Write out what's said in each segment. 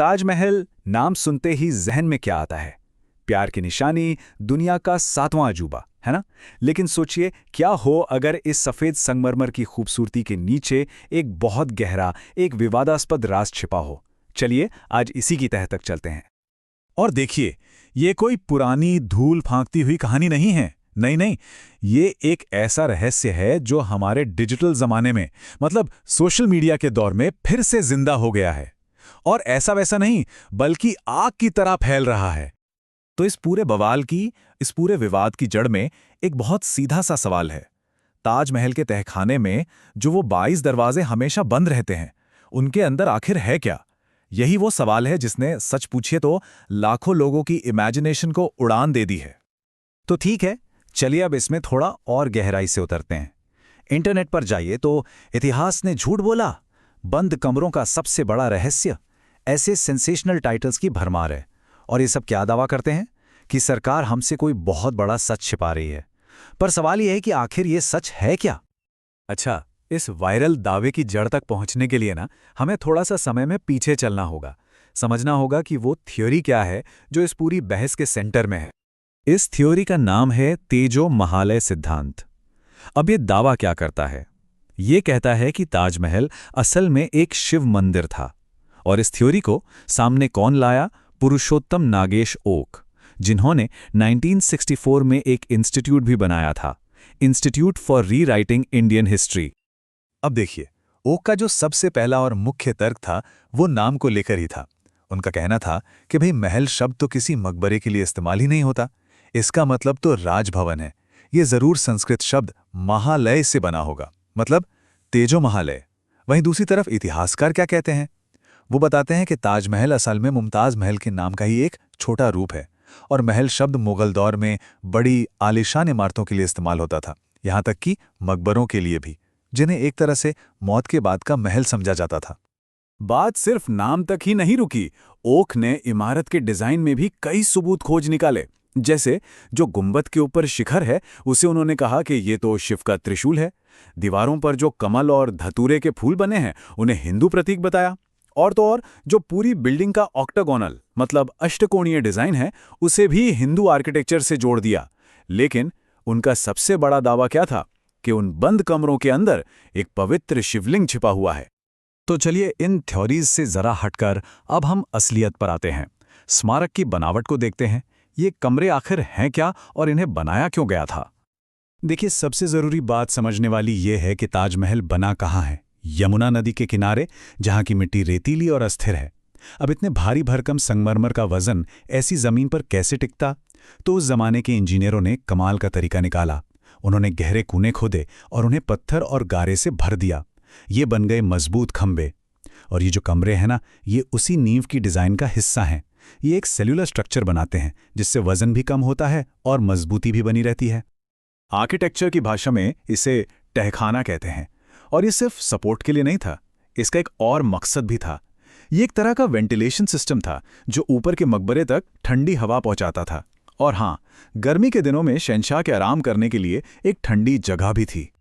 ताजमहल नाम सुनते ही जहन में क्या आता है? प्यार की निशानी, दुनिया का 7वां अजूबा, है ना? लेकिन सोचिए, क्या हो अगर इस सफ़ेद संगमरमर की खूबसूरती के नीचे एक बहुत गहरा, एक विवादास्पद राज छिपा हो? चलिए आज इसी की तह तक चलते हैं। और देखिए, ये कोई पुरानी धूल फांकती हुई कहानी नहीं है। नहीं नहीं, ये एक ऐसा रहस्य है जो हमारे डिजिटल जमाने में, मतलब सोशल मीडिया के दौर में फिर से जिंदा हो गया है। और ऐसा वैसा नहीं, बल्कि आग की तरह फैल रहा है। तो इस पूरे बवाल की, इस पूरे विवाद की जड़ में एक बहुत सीधा सा सवाल है। ताजमहल के तहखाने में जो वो 22 दरवाजे हमेशा बंद रहते हैं, उनके अंदर आखिर है क्या? यही वो सवाल है जिसने, सच पूछिए तो, लाखों लोगों की इमेजिनेशन को उड़ान दे दी है। तो ठीक है, चलिए अब इसमें थोड़ा और गहराई से उतरते हैं। इंटरनेट पर जाइए तो इतिहास ने झूठ बोला, बंद कमरों का सबसे बड़ा रहस्य, ऐसे सेंसेशनल टाइटल्स की भरमार है। और ये सब क्या दावा करते हैं? कि सरकार हमसे कोई बहुत बड़ा सच छिपा रही है। पर सवाल यह है कि आखिर ये सच है क्या? अच्छा, इस वायरल दावे की जड़ तक पहुंचने के लिए ना, हमें थोड़ा सा समय में पीछे चलना होगा। समझना होगा कि वो थ्योरी क्या है जो इस पूरी बहस के सेंटर में है। इस थ्योरी का नाम है तेजो महालय सिद्धांत। अब ये दावा क्या करता है? ये कहता है कि ताजमहल असल में एक शिव मंदिर था। और इस थ्योरी को सामने कौन लाया? पुरुषोत्तम नागेश ओक, जिन्होंने 1964 में एक इंस्टीट्यूट भी बनाया था, institute for rewriting Indian history. अब देखिए, ओक का जो सबसे पहला और मुख्य तर्क था, वो नाम को लेकर ही था। उनका कहना था कि भाई, महल शब्द तो किसी मकबरे के लिए इस्तेमाल ही नहीं होता, इसका मतलब तो राजभवन है। ये जरूर संस्कृत शब्द महालय से बना होगा, मतलब तेजो महालय। वहीं दूसरी तरफ इतिहासकार क्या कहते हैं? वो बताते हैं कि ताजमहल असल में मुमताज महल के नाम का ही एक छोटा रूप है, और महल शब्द मुगल दौर में बड़ी आलीशान इमारतों के लिए इस्तेमाल होता था, यहाँ तक कि मकबरों के लिए भी, जिन्हें एक तरह से मौत के बाद का महल समझा जाता था। बात सिर्फ नाम तक ही नहीं रुकी। ओक ने इमारत के डिजाइन में भी कई सबूत खोज निकाले। जैसे जो गुंबद के ऊपर शिखर है, उसे उन्होंने कहा कि ये तो शिव का त्रिशूल है। दीवारों पर जो कमल और धतूरे के फूल बने हैं, उन्हें हिंदू प्रतीक बताया। और तो और जो पूरी बिल्डिंग का ऑक्टागोनल, मतलब अष्टकोणीय डिजाइन है, उसे भी हिंदू आर्किटेक्चर से जोड़ दिया। लेकिन उनका सबसे बड़ा दावा क्या था? कि उन बंद कमरों के अंदर एक पवित्र शिवलिंग छिपा हुआ है। तो चलिए, इन थ्योरीज से जरा हटकर अब हम असलियत पर आते हैं। स्मारक की बनावट को देखते हैं। ये कमरे आखिर हैं क्या, और इन्हें बनाया क्यों गया था? देखिए, सबसे जरूरी बात समझने वाली ये है कि ताजमहल बना कहाँ है। यमुना नदी के किनारे, जहाँ की मिट्टी रेतीली और अस्थिर है। अब इतने भारी भरकम संगमरमर का वजन ऐसी जमीन पर कैसे टिकता? तो उस जमाने के इंजीनियरों ने कमाल का तरीका निकाला। उन्होंने गहरे कूने खोदे और उन्हें पत्थर और गारे से भर दिया। ये बन गए मजबूत खंबे। और ये जो कमरे हैं ना, ये उसी नींव की डिजाइन का हिस्सा हैं। ये एक सेल्यूलर स्ट्रक्चर बनाते हैं, जिससे वजन भी कम होता है और मजबूती भी बनी रहती है। आर्किटेक्चर की भाषा में इसे तहखाना कहते हैं। और ये सिर्फ सपोर्ट के लिए नहीं था, इसका एक और मकसद भी था। ये एक तरह का वेंटिलेशन सिस्टम था, जो ऊपर के मकबरे तक ठंडी हवा पहुंचाता था। और हाँ, गर्मी के दिनों में शहंशाह के आराम करने के लिए एक ठंडी जगह भी थी।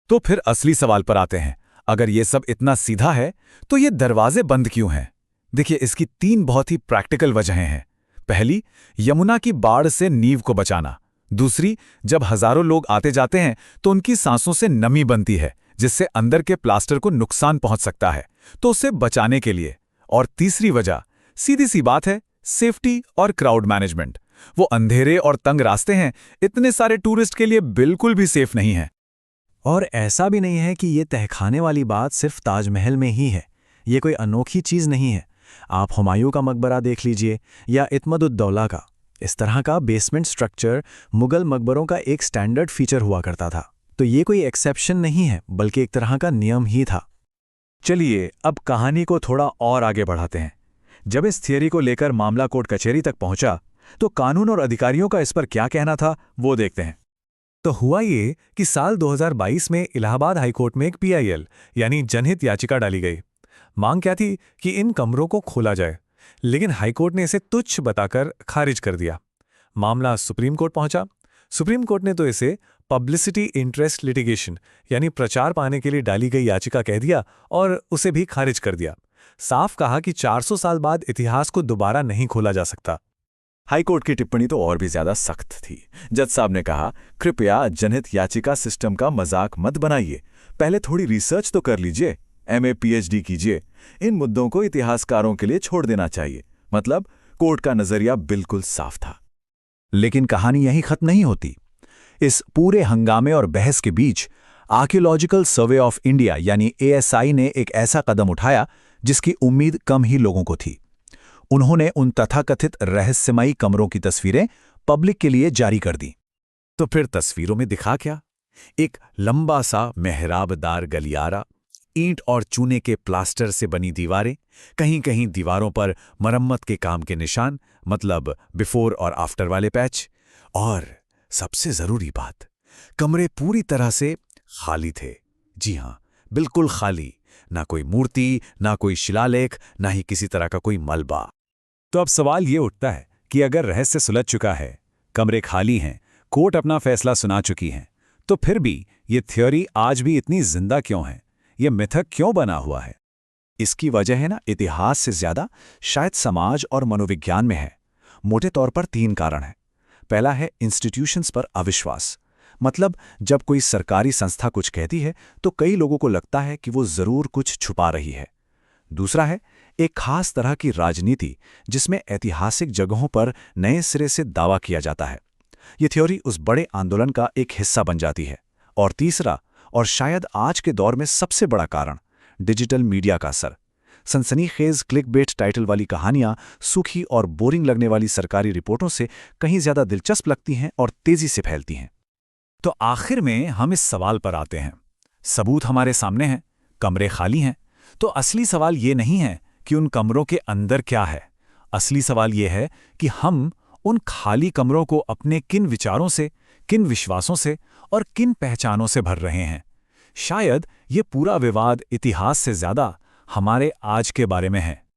तो फिर असली सवाल पर आते हैं। अगर ये सब इतना सीधा है, तो ये दरवाजे बंद क्यों हैं? देखिए, इसकी 3 बहुत ही प्रैक्टिकल वजहें हैं। पहली, यमुना की बाढ़ से नींव को बचाना। दूसरी, जब हजारों लोग आते जाते हैं तो उनकी सांसों से नमी बनती है, जिससे अंदर के प्लास्टर को नुकसान पहुंच सकता है, तो उसे बचाने के लिए। और तीसरी वजह, सीधी सी बात है, सेफ्टी और क्राउड मैनेजमेंट। वो अंधेरे और तंग रास्ते हैं, इतने सारे टूरिस्ट के लिए बिल्कुल भी सेफ नहीं है। और ऐसा भी नहीं है कि ये तहखाने वाली बात सिर्फ ताजमहल में ही है। ये कोई अनोखी चीज़ नहीं है। आप हुमायूं का मकबरा देख लीजिए, या इत्मदुद्दौला का। इस तरह का बेसमेंट स्ट्रक्चर मुगल मकबरों का एक स्टैंडर्ड फीचर हुआ करता था। तो ये कोई एक्सेप्शन नहीं है, बल्कि एक तरह का नियम ही था। चलिए, अब कहानी को थोड़ा और आगे बढ़ाते हैं। जब इस थियरी को लेकर मामला कोर्ट कचहरी तक पहुंचा, तो कानून और अधिकारियों का इस पर क्या कहना था, वो देखते हैं। तो हुआ ये कि साल 2022 में इलाहाबाद हाईकोर्ट में एक पीआईएल यानी जनहित याचिका डाली गई। मांग क्या थी? कि इन कमरों को खोला जाए। लेकिन हाईकोर्ट ने इसे तुच्छ बताकर खारिज कर दिया। मामला सुप्रीम कोर्ट पहुंचा। सुप्रीम कोर्ट ने तो इसे पब्लिसिटी इंटरेस्ट लिटिगेशन यानी प्रचार पाने के लिए डाली गई याचिका कह दिया और उसे भी खारिज कर दिया। साफ कहा कि 400 साल बाद इतिहास को दोबारा नहीं खोला जा सकता। हाईकोर्ट की टिप्पणी तो और भी ज्यादा सख्त थी। जज साहब ने कहा, कृपया जनहित याचिका सिस्टम का मजाक मत बनाइए, पहले थोड़ी रिसर्च तो कर लीजिए, MA PhD कीजिए। इन मुद्दों को इतिहासकारों के लिए छोड़ देना चाहिए। मतलब कोर्ट का नजरिया बिल्कुल साफ था। लेकिन कहानी यहीं खत्म नहीं होती। इस पूरे हंगामे और बहस के बीच आर्कियोलॉजिकल सर्वे ऑफ इंडिया यानी ASI ने एक ऐसा कदम उठाया जिसकी उम्मीद कम ही लोगों को थी। उन्होंने उन तथाकथित रहस्यमयी कमरों की तस्वीरें पब्लिक के लिए जारी कर दी। तो फिर तस्वीरों में दिखा क्या? एक लंबा सा मेहराबदार गलियारा, ईंट और चूने के प्लास्टर से बनी दीवारें, कहीं कहीं दीवारों पर मरम्मत के काम के निशान, मतलब बिफोर और आफ्टर वाले पैच। और सबसे जरूरी बात, कमरे पूरी तरह से खाली थे। जी हां, बिल्कुल खाली। ना कोई मूर्ति, ना कोई शिलालेख, ना ही किसी तरह का कोई मलबा। तो अब सवाल ये उठता है कि अगर रहस्य सुलझ चुका है, कमरे खाली हैं, कोर्ट अपना फैसला सुना चुकी है, तो फिर भी ये थ्योरी आज भी इतनी जिंदा क्यों है? ये मिथक क्यों बना हुआ है? इसकी वजह है ना इतिहास से ज्यादा शायद समाज और मनोविज्ञान में है। मोटे तौर पर 3 कारण हैं। पहला है इंस्टीट्यूशंस पर अविश्वास। मतलब जब कोई सरकारी संस्था कुछ कहती है तो कई लोगों को लगता है कि वो जरूर कुछ छुपा रही है। दूसरा है एक खास तरह की राजनीति जिसमें ऐतिहासिक जगहों पर नए सिरे से दावा किया जाता है। ये थ्योरी उस बड़े आंदोलन का एक हिस्सा बन जाती है। और तीसरा, और शायद आज के दौर में सबसे बड़ा कारण, डिजिटल मीडिया का असर। सनसनीखेज क्लिकबेट टाइटल वाली कहानियां सूखी और बोरिंग लगने वाली सरकारी रिपोर्टों से कहीं ज्यादा दिलचस्प लगती हैं और तेजी से फैलती हैं। तो आखिर में हम इस सवाल पर आते हैं। सबूत हमारे सामने हैं, कमरे खाली हैं, तो असली सवाल ये नहीं है कि उन कमरों के अंदर क्या है। असली सवाल ये है कि हम उन खाली कमरों को अपने किन विचारों से, किन विश्वासों से और किन पहचानों से भर रहे हैं। शायद ये पूरा विवाद इतिहास से ज्यादा हमारे आज के बारे में है।